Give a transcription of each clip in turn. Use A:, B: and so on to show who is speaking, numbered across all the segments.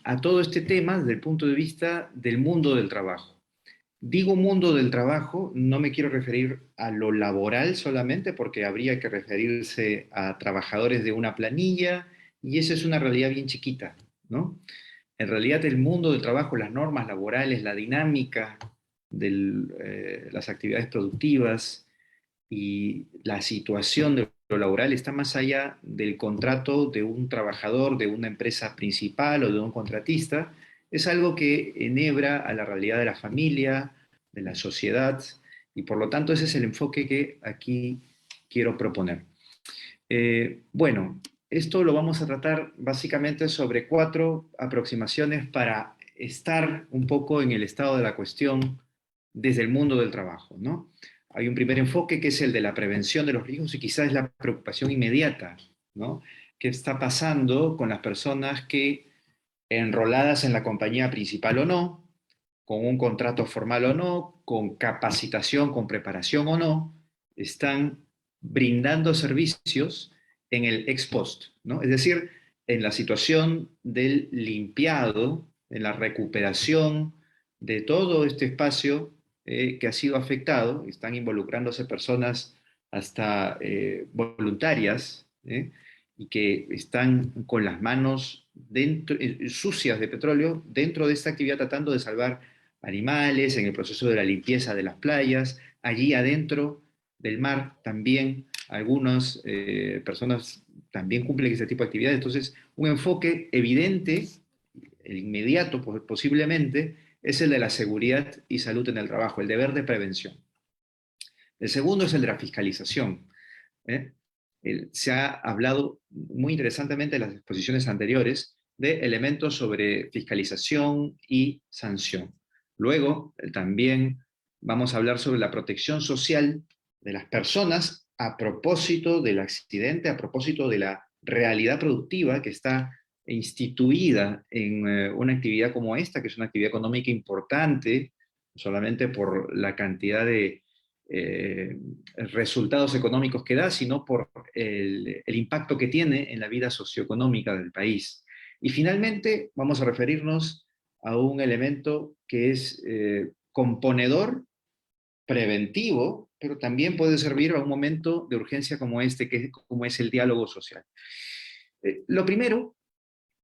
A: a todo este tema desde el punto de vista del mundo del trabajo. Digo mundo del trabajo, no me quiero referir a lo laboral solamente, porque habría que referirse a trabajadores de una planilla, y esa es una realidad bien chiquita, ¿no? En realidad el mundo del trabajo, las normas laborales, la dinámica de las actividades productivas y la situación de lo laboral está más allá del contrato de un trabajador, de una empresa principal o de un contratista. Es algo que enhebra a la realidad de la familia, de la sociedad, y por lo tanto ese es el enfoque que aquí quiero proponer. Bueno, esto lo vamos a tratar básicamente sobre 4 aproximaciones para estar un poco en el estado de la cuestión desde el mundo del trabajo, ¿no? Hay un primer enfoque que es el de la prevención de los riesgos y quizás es la preocupación inmediata, ¿no? ¿Qué está pasando con las personas que, enroladas en la compañía principal o no, con un contrato formal o no, con capacitación, con preparación o no, están brindando servicios en el ex post, ¿no? Es decir, en la situación del limpiado, en la recuperación de todo este espacio que ha sido afectado, están involucrándose personas hasta voluntarias, y que están con las manos dentro, sucias de petróleo dentro de esta actividad tratando de salvar animales, en el proceso de la limpieza de las playas, allí adentro del mar también algunas personas también cumplen este tipo de actividades. Entonces, un enfoque evidente, el inmediato posiblemente, es el de la seguridad y salud en el trabajo, el deber de prevención. El segundo es el de la fiscalización. ¿eh? Se ha hablado muy interesantemente en las exposiciones anteriores de elementos sobre fiscalización y sanción. Luego, también vamos a hablar sobre la protección social de las personas a propósito del accidente, a propósito de la realidad productiva que está instituida en una actividad como esta, que es una actividad económica importante, solamente por la cantidad de resultados económicos que da, sino por el impacto que tiene en la vida socioeconómica del país. Y finalmente vamos a referirnos a un elemento que es componedor, preventivo, pero también puede servir a un momento de urgencia como este, como es el diálogo social. Lo primero,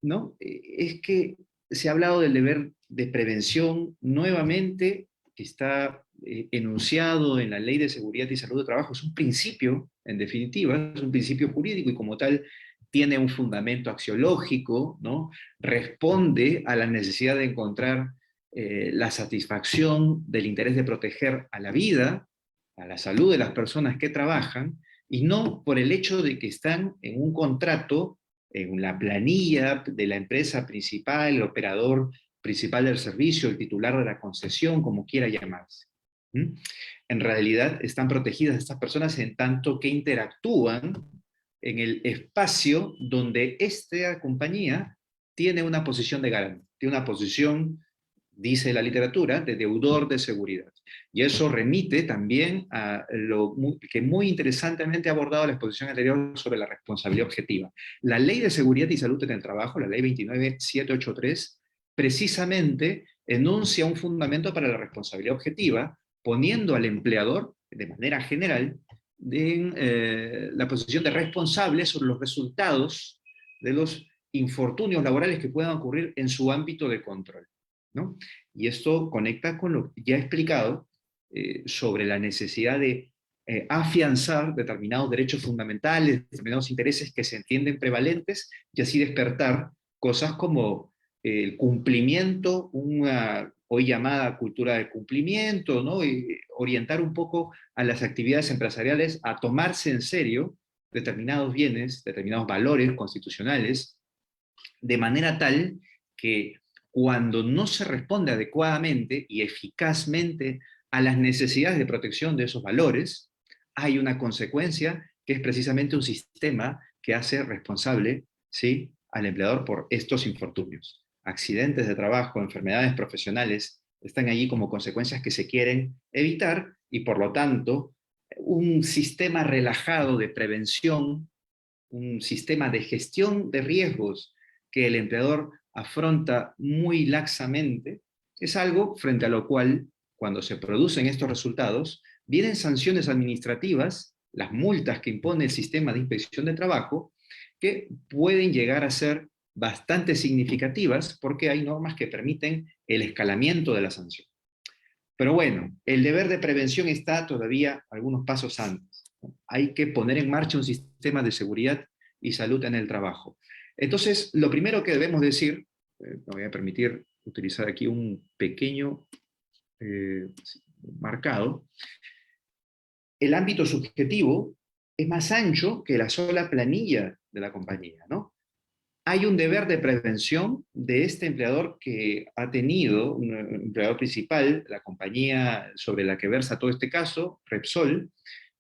A: ¿no? Es que se ha hablado del deber de prevención nuevamente, que está enunciado en la Ley de Seguridad y Salud de Trabajo. Es un principio, en definitiva, es un principio jurídico y como tal tiene un fundamento axiológico, ¿no? Responde a la necesidad de encontrar la satisfacción del interés de proteger a la vida, a la salud de las personas que trabajan, y no por el hecho de que están en un contrato, en la planilla de la empresa principal, el operador principal del servicio, el titular de la concesión, como quiera llamarse. ¿Mm? En realidad están protegidas estas personas en tanto que interactúan en el espacio donde esta compañía tiene una posición de garante, tiene una posición, dice la literatura, de deudor de seguridad. Y eso remite también a lo que muy interesantemente ha abordado la exposición anterior sobre la responsabilidad objetiva. La Ley de Seguridad y Salud en el Trabajo, la Ley 29783, precisamente enuncia un fundamento para la responsabilidad objetiva, poniendo al empleador, de manera general, en la posición de responsable sobre los resultados de los infortunios laborales que puedan ocurrir en su ámbito de control, ¿no? Y esto conecta con lo ya explicado sobre la necesidad de afianzar determinados derechos fundamentales, determinados intereses que se entienden prevalentes, y así despertar cosas como el cumplimiento, una hoy llamada cultura de cumplimiento, ¿no? Y orientar un poco a las actividades empresariales a tomarse en serio determinados bienes, determinados valores constitucionales, de manera tal que cuando no se responde adecuadamente y eficazmente a las necesidades de protección de esos valores, hay una consecuencia que es precisamente un sistema que hace responsable, ¿sí?, al empleador por estos infortunios. Accidentes de trabajo, enfermedades profesionales, están allí como consecuencias que se quieren evitar y por lo tanto un sistema relajado de prevención, un sistema de gestión de riesgos que el empleador afronta muy laxamente, es algo frente a lo cual, cuando se producen estos resultados, vienen sanciones administrativas, las multas que impone el sistema de inspección de trabajo, que pueden llegar a ser bastante significativas porque hay normas que permiten el escalamiento de la sanción. Pero bueno, el deber de prevención está todavía algunos pasos antes. Hay que poner en marcha un sistema de seguridad y salud en el trabajo. Entonces, lo primero que debemos decir, me voy a permitir utilizar aquí un pequeño marcado, el ámbito subjetivo es más ancho que la sola planilla de la compañía, ¿no? Hay un deber de prevención de este empleador que ha tenido, un empleador principal, la compañía sobre la que versa todo este caso, Repsol,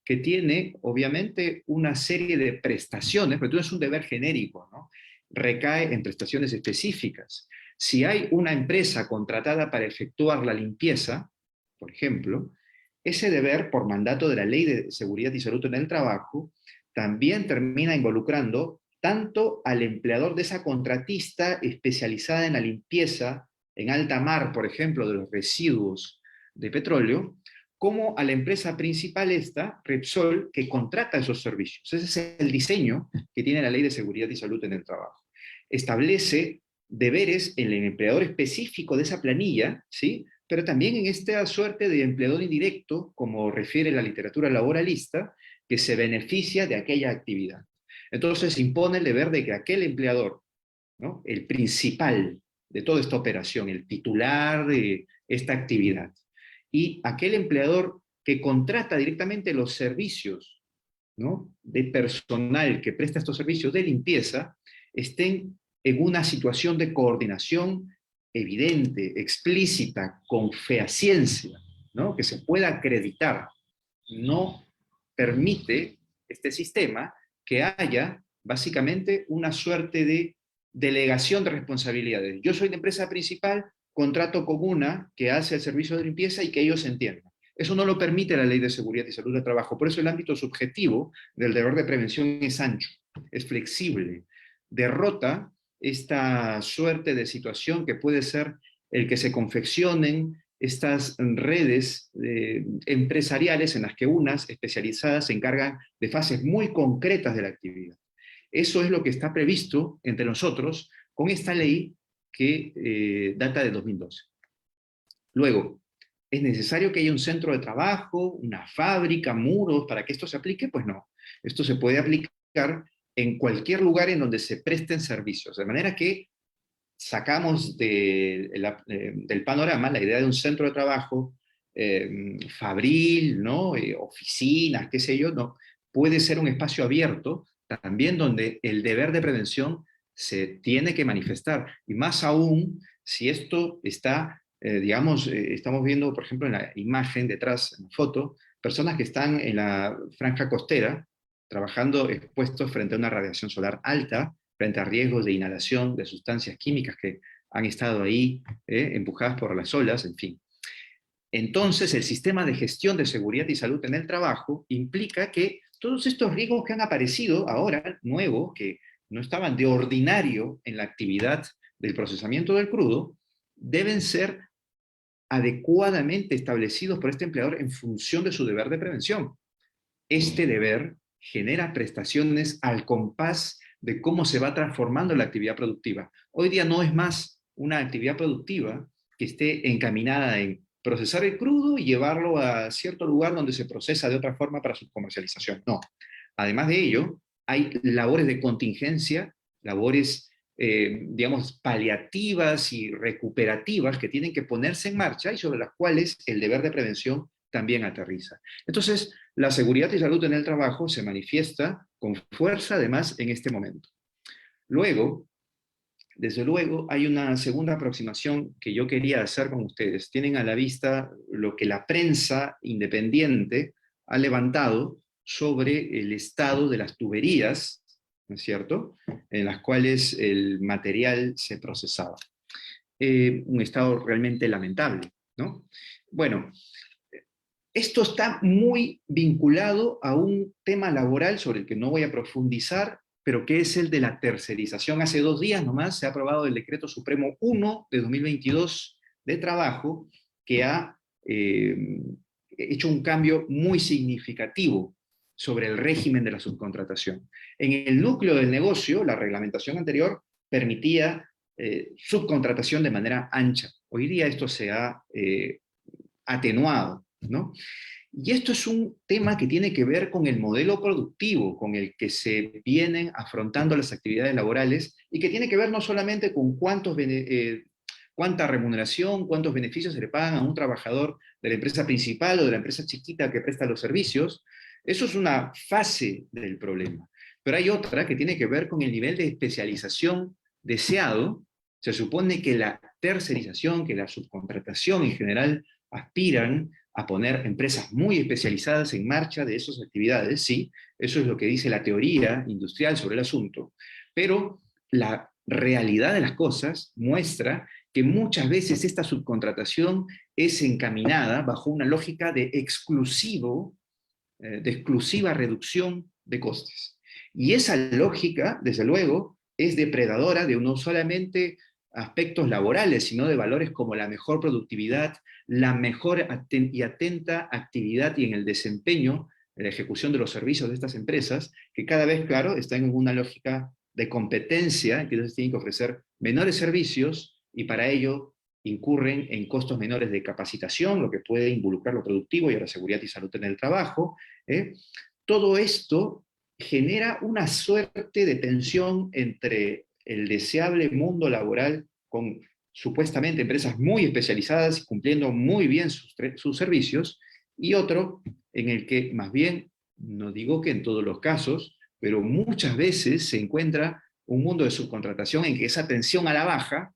A: que tiene obviamente una serie de prestaciones, pero no es un deber genérico, ¿no? Recae en prestaciones específicas. Si hay una empresa contratada para efectuar la limpieza, por ejemplo, ese deber, por mandato de la Ley de Seguridad y Salud en el Trabajo, también termina involucrando tanto al empleador de esa contratista especializada en la limpieza en alta mar, por ejemplo, de los residuos de petróleo, como a la empresa principal esta, Repsol, que contrata esos servicios. Ese es el diseño que tiene la Ley de Seguridad y Salud en el Trabajo. Establece deberes en el empleador específico de esa planilla, ¿sí? Pero también en esta suerte de empleador indirecto, como refiere la literatura laboralista, que se beneficia de aquella actividad. Entonces impone el deber de que aquel empleador, ¿no?, el principal de toda esta operación, el titular de esta actividad, y aquel empleador que contrata directamente los servicios, ¿no?, de personal que presta estos servicios de limpieza, estén en una situación de coordinación evidente, explícita, con fehaciencia, ¿no?, que se pueda acreditar. No permite este sistema que haya básicamente una suerte de delegación de responsabilidades. Yo soy la empresa principal, contrato con una que hace el servicio de limpieza y que ellos entiendan. Eso no lo permite la Ley de Seguridad y Salud del Trabajo. Por eso el ámbito subjetivo del deber de prevención es ancho, es flexible, derrota esta suerte de situación que puede ser el que se confeccionen estas redes empresariales en las que unas especializadas se encargan de fases muy concretas de la actividad. Eso es lo que está previsto entre nosotros con esta ley que data de 2012. Luego, ¿es necesario que haya un centro de trabajo, una fábrica, muros para que esto se aplique? Pues no. Esto se puede aplicar en cualquier lugar en donde se presten servicios, de manera que sacamos del panorama la idea de un centro de trabajo fabril, ¿no? Oficinas, qué sé yo, no. Puede ser un espacio abierto también donde el deber de prevención se tiene que manifestar. Y más aún si esto está, digamos, estamos viendo, por ejemplo, en la imagen detrás, en la foto, personas que están en la franja costera trabajando expuestos frente a una radiación solar alta, frente a riesgos de inhalación de sustancias químicas que han estado ahí empujadas por las olas, en fin. Entonces, el sistema de gestión de seguridad y salud en el trabajo implica que todos estos riesgos que han aparecido ahora, nuevos, que no estaban de ordinario en la actividad del procesamiento del crudo, deben ser adecuadamente establecidos por este empleador en función de su deber de prevención. Este deber genera prestaciones al compás de cómo se va transformando la actividad productiva. Hoy día no es más una actividad productiva que esté encaminada en procesar el crudo y llevarlo a cierto lugar donde se procesa de otra forma para su comercialización. No. Además de ello, hay labores de contingencia, labores, digamos, paliativas y recuperativas que tienen que ponerse en marcha y sobre las cuales el deber de prevención también aterriza. Entonces, la seguridad y salud en el trabajo se manifiesta con fuerza, además, en este momento. Luego, desde luego, hay una segunda aproximación que yo quería hacer con ustedes. Tienen a la vista lo que la prensa independiente ha levantado sobre el estado de las tuberías, ¿no es cierto?, en las cuales el material se procesaba. Un estado realmente lamentable, ¿no? Bueno, esto está muy vinculado a un tema laboral sobre el que no voy a profundizar, pero que es el de la tercerización. Hace 2 días nomás se ha aprobado el Decreto Supremo 1 de 2022 de Trabajo, que ha hecho un cambio muy significativo sobre el régimen de la subcontratación. En el núcleo del negocio, la reglamentación anterior permitía subcontratación de manera ancha. Hoy día esto se ha atenuado, ¿no? Y esto es un tema que tiene que ver con el modelo productivo con el que se vienen afrontando las actividades laborales y que tiene que ver no solamente con cuánta remuneración, cuántos beneficios se le pagan a un trabajador de la empresa principal o de la empresa chiquita que presta los servicios. Eso es una fase del problema. Pero hay otra que tiene que ver con el nivel de especialización deseado. Se supone que la tercerización, que la subcontratación en general aspiran a poner empresas muy especializadas en marcha de esas actividades, sí, eso es lo que dice la teoría industrial sobre el asunto, pero la realidad de las cosas muestra que muchas veces esta subcontratación es encaminada bajo una lógica de exclusiva reducción de costes. Y esa lógica, desde luego, es depredadora de no solamente aspectos laborales, sino de valores como la mejor productividad, la mejor y atenta actividad y en el desempeño, en la ejecución de los servicios de estas empresas, que cada vez, claro, están en una lógica de competencia, que entonces tienen que ofrecer menores servicios y para ello incurren en costos menores de capacitación, lo que puede involucrar lo productivo y a la seguridad y salud en el trabajo. Todo esto genera una suerte de tensión entre el deseable mundo laboral con supuestamente empresas muy especializadas y cumpliendo muy bien sus servicios, y otro en el que más bien, no digo que en todos los casos, pero muchas veces se encuentra un mundo de subcontratación en que esa tensión a la baja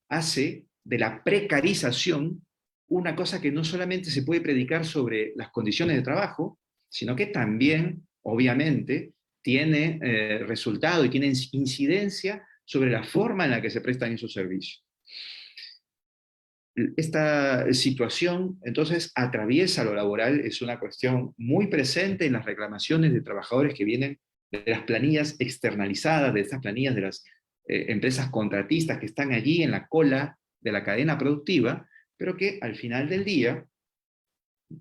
A: hace de la precarización una cosa que no solamente se puede predicar sobre las condiciones de trabajo, sino que también, obviamente, tiene resultado y tiene incidencia sobre la forma en la que se prestan esos servicios. Esta situación, entonces, atraviesa lo laboral, es una cuestión muy presente en las reclamaciones de trabajadores que vienen de las planillas externalizadas, de estas planillas de las empresas contratistas que están allí en la cola de la cadena productiva, pero que al final del día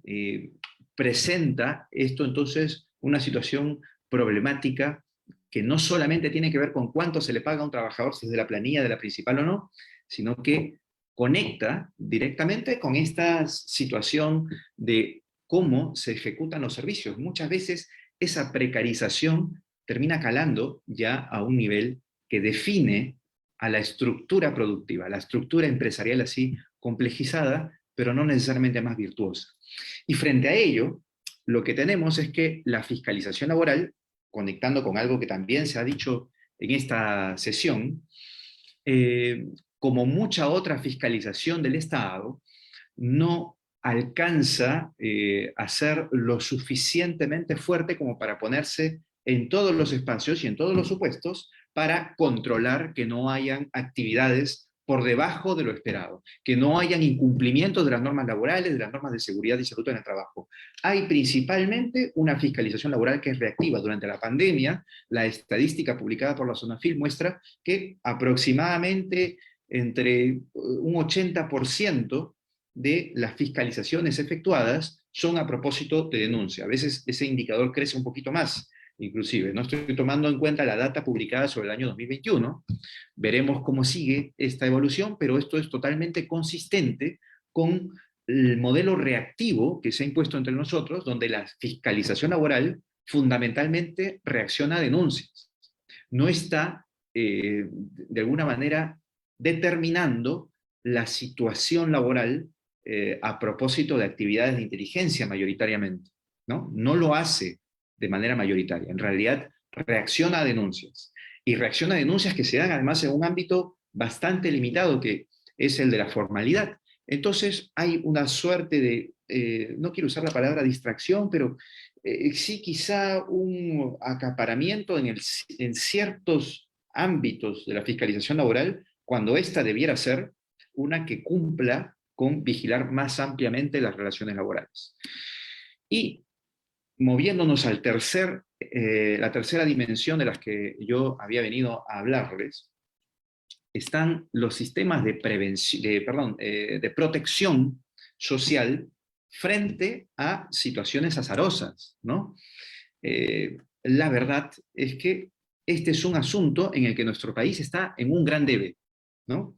A: eh, presenta esto entonces una situación problemática que no solamente tiene que ver con cuánto se le paga a un trabajador, si es de la planilla de la principal o no, sino que conecta directamente con esta situación de cómo se ejecutan los servicios. Muchas veces esa precarización termina calando ya a un nivel que define a la estructura productiva, la estructura empresarial así complejizada, pero no necesariamente más virtuosa. Y frente a ello, lo que tenemos es que la fiscalización laboral, conectando con algo que también se ha dicho en esta sesión, como mucha otra fiscalización del Estado, no alcanza a ser lo suficientemente fuerte como para ponerse en todos los espacios y en todos los supuestos para controlar que no hayan actividades por debajo de lo esperado, que no hayan incumplimientos de las normas laborales, de las normas de seguridad y salud en el trabajo. Hay principalmente una fiscalización laboral que es reactiva. Durante la pandemia, la estadística publicada por la SONAFIL muestra que aproximadamente entre un 80% de las fiscalizaciones efectuadas son a propósito de denuncia. A veces ese indicador crece un poquito más, inclusive. No estoy tomando en cuenta la data publicada sobre el año 2021. Veremos cómo sigue esta evolución, pero esto es totalmente consistente con el modelo reactivo que se ha impuesto entre nosotros, donde la fiscalización laboral fundamentalmente reacciona a denuncias. No está, de alguna manera, determinando la situación laboral a propósito de actividades de inteligencia mayoritariamente, ¿no? No lo hace de manera mayoritaria. En realidad, reacciona a denuncias. Y reacciona a denuncias que se dan además en un ámbito bastante limitado, que es el de la formalidad. Entonces hay una suerte de, no quiero usar la palabra distracción, pero sí quizá un acaparamiento en ciertos ámbitos de la fiscalización laboral, cuando ésta debiera ser una que cumpla con vigilar más ampliamente las relaciones laborales. Y moviéndonos la tercera dimensión de las que yo había venido a hablarles, están los sistemas de protección social frente a situaciones azarosas, ¿no? La verdad es que este es un asunto en el que nuestro país está en un gran debe, ¿no?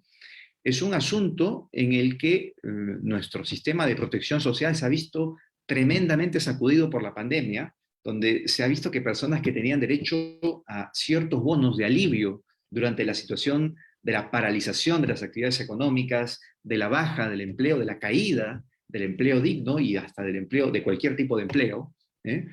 A: Es un asunto en el que nuestro sistema de protección social se ha visto tremendamente sacudido por la pandemia, donde se ha visto que personas que tenían derecho a ciertos bonos de alivio durante la situación de la paralización de las actividades económicas, de la baja del empleo, de la caída del empleo digno y hasta del empleo, de cualquier tipo de empleo, ¿eh?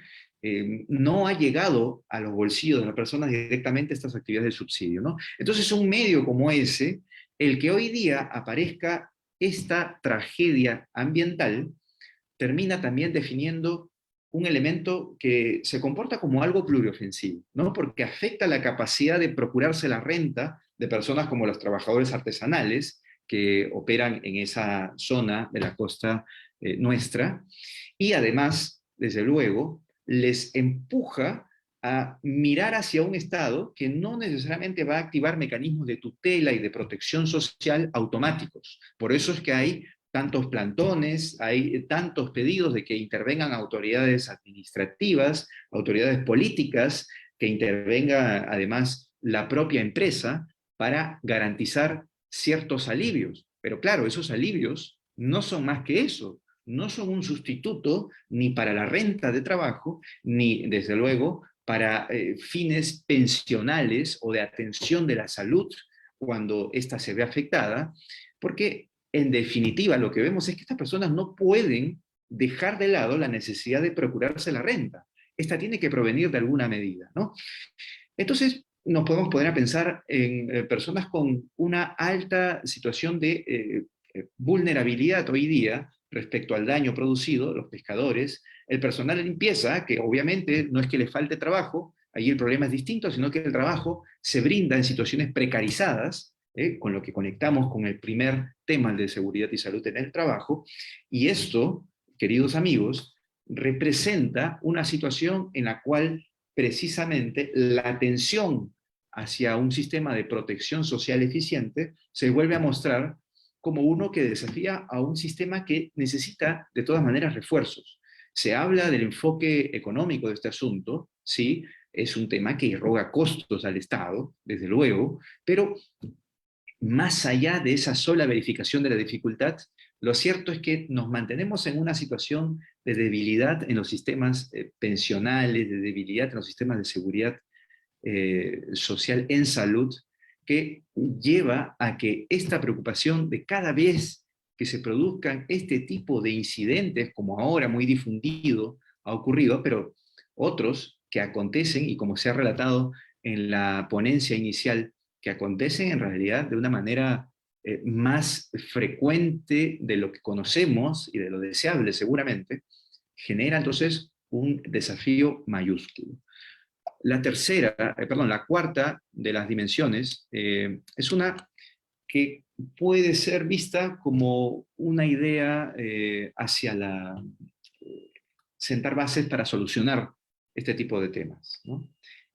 A: No ha llegado a los bolsillos de las personas directamente estas actividades de subsidio, ¿no? Entonces un medio como ese, el que hoy día aparezca esta tragedia ambiental, termina también definiendo un elemento que se comporta como algo pluriofensivo, ¿no? Porque afecta la capacidad de procurarse la renta de personas como los trabajadores artesanales que operan en esa zona de la costa nuestra, y además, desde luego, les empuja a mirar hacia un Estado que no necesariamente va a activar mecanismos de tutela y de protección social automáticos. Por eso es que hay tantos plantones, hay tantos pedidos de que intervengan autoridades administrativas, autoridades políticas, que intervenga además la propia empresa para garantizar ciertos alivios. Pero claro, esos alivios no son más que eso, no son un sustituto ni para la renta de trabajo, ni desde luego para fines pensionales o de atención de la salud cuando ésta se ve afectada, porque en definitiva lo que vemos es que estas personas no pueden dejar de lado la necesidad de procurarse la renta. Esta tiene que provenir de alguna medida, ¿no? Entonces, nos podemos poner a pensar en personas con una alta situación de vulnerabilidad hoy día respecto al daño producido, los pescadores, el personal de limpieza, que obviamente no es que le falte trabajo, ahí el problema es distinto, sino que el trabajo se brinda en situaciones precarizadas, con lo que conectamos con el primer tema, el de seguridad y salud en el trabajo, y esto, queridos amigos, representa una situación en la cual precisamente la atención hacia un sistema de protección social eficiente se vuelve a mostrar como uno que desafía a un sistema que necesita de todas maneras refuerzos. Se habla del enfoque económico de este asunto, sí, es un tema que irroga costos al Estado, desde luego, pero más allá de esa sola verificación de la dificultad, lo cierto es que nos mantenemos en una situación de debilidad en los sistemas pensionales, de debilidad en los sistemas de seguridad social en salud, que lleva a que esta preocupación de cada vez que se produzcan este tipo de incidentes, como ahora muy difundido ha ocurrido, pero otros que acontecen, y como se ha relatado en la ponencia inicial, que acontecen en realidad de una manera más frecuente de lo que conocemos y de lo deseable seguramente, genera entonces un desafío mayúsculo. La cuarta de las dimensiones es una que puede ser vista como una idea hacia sentar bases para solucionar este tipo de temas, ¿no?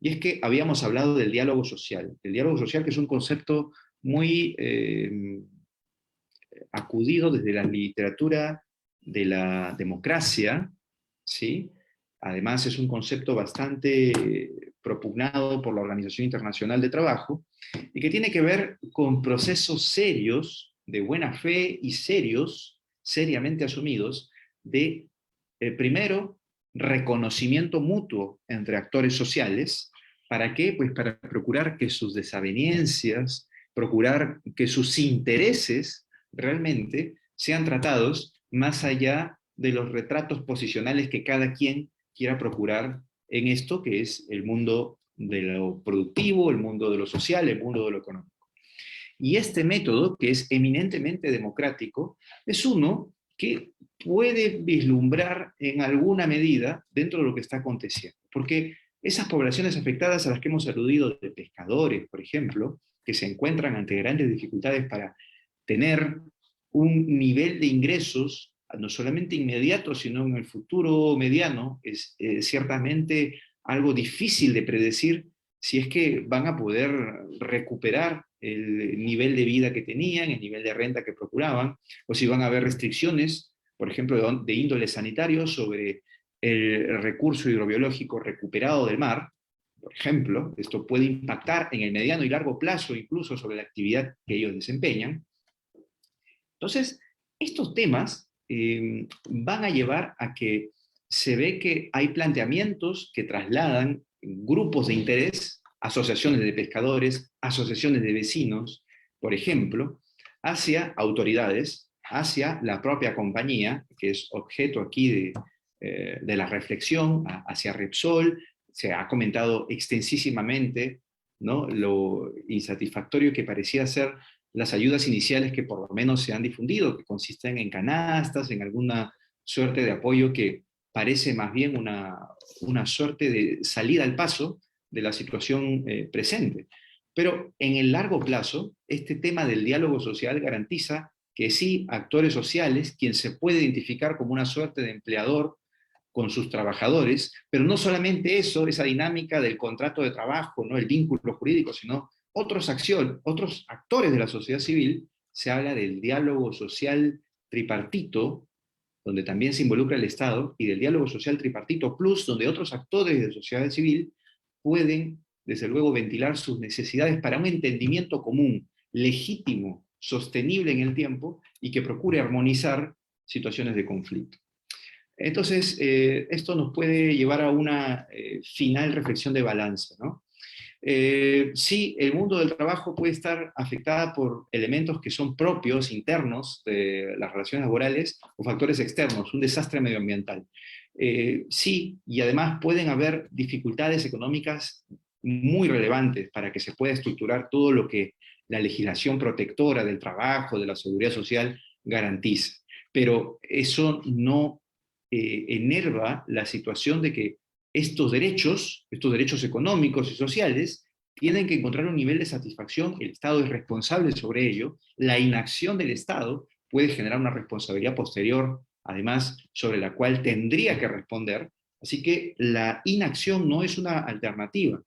A: Y es que habíamos hablado del diálogo social que es un concepto muy acudido desde la literatura de la democracia, ¿sí? Además es un concepto bastante propugnado por la Organización Internacional de Trabajo y que tiene que ver con procesos serios, de buena fe y serios, seriamente asumidos, de, primero, reconocimiento mutuo entre actores sociales. ¿Para qué? Pues para procurar que sus desavenencias, procurar que sus intereses realmente sean tratados más allá de los retratos posicionales que cada quien quiera procurar en esto que es el mundo de lo productivo, el mundo de lo social, el mundo de lo económico. Y este método, que es eminentemente democrático, es uno que puede vislumbrar en alguna medida dentro de lo que está aconteciendo. Porque esas poblaciones afectadas a las que hemos aludido, de pescadores, por ejemplo, que se encuentran ante grandes dificultades para tener un nivel de ingresos no solamente inmediato, sino en el futuro mediano, es ciertamente algo difícil de predecir si es que van a poder recuperar el nivel de vida que tenían, el nivel de renta que procuraban, o si van a haber restricciones, por ejemplo, de índole sanitario sobre el recurso hidrobiológico recuperado del mar. Por ejemplo, esto puede impactar en el mediano y largo plazo incluso sobre la actividad que ellos desempeñan. Entonces, estos temas van a llevar a que se ve que hay planteamientos que trasladan grupos de interés, asociaciones de pescadores, asociaciones de vecinos, por ejemplo, hacia autoridades, hacia la propia compañía, que es objeto aquí de la reflexión, hacia Repsol. Se ha comentado extensísimamente, ¿no?, lo insatisfactorio que parecía ser las ayudas iniciales que por lo menos se han difundido, que consisten en canastas, en alguna suerte de apoyo que parece más bien una suerte de salida al paso de la situación presente. Pero en el largo plazo, este tema del diálogo social garantiza que sí, actores sociales, quien se puede identificar como una suerte de empleador con sus trabajadores, pero no solamente eso, esa dinámica del contrato de trabajo, ¿no?, el vínculo jurídico, sino otros actores de la sociedad civil. Se habla del diálogo social tripartito, donde también se involucra el Estado, y del diálogo social tripartito plus, donde otros actores de la sociedad civil pueden, desde luego, ventilar sus necesidades para un entendimiento común, legítimo, sostenible en el tiempo, y que procure armonizar situaciones de conflicto. Entonces, esto nos puede llevar a una final reflexión de balance, ¿no? Sí, el mundo del trabajo puede estar afectada por elementos que son propios, internos de las relaciones laborales, o factores externos, un desastre medioambiental. Sí, y además pueden haber dificultades económicas muy relevantes para que se pueda estructurar todo lo que la legislación protectora del trabajo, de la seguridad social, garantiza. Pero eso no enerva la situación de que estos derechos económicos y sociales, tienen que encontrar un nivel de satisfacción. El Estado es responsable sobre ello. La inacción del Estado puede generar una responsabilidad posterior, además, sobre la cual tendría que responder. Así que la inacción no es una alternativa,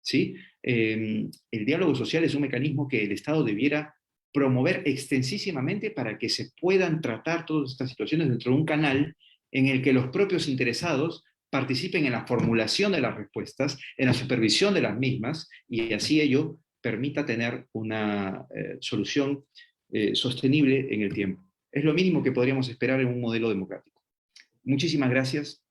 A: ¿sí? El diálogo social es un mecanismo que el Estado debiera promover extensísimamente para que se puedan tratar todas estas situaciones dentro de un canal en el que los propios interesados participen en la formulación de las respuestas, en la supervisión de las mismas, y así ello permita tener una solución sostenible en el tiempo. Es lo mínimo que podríamos esperar en un modelo democrático. Muchísimas gracias.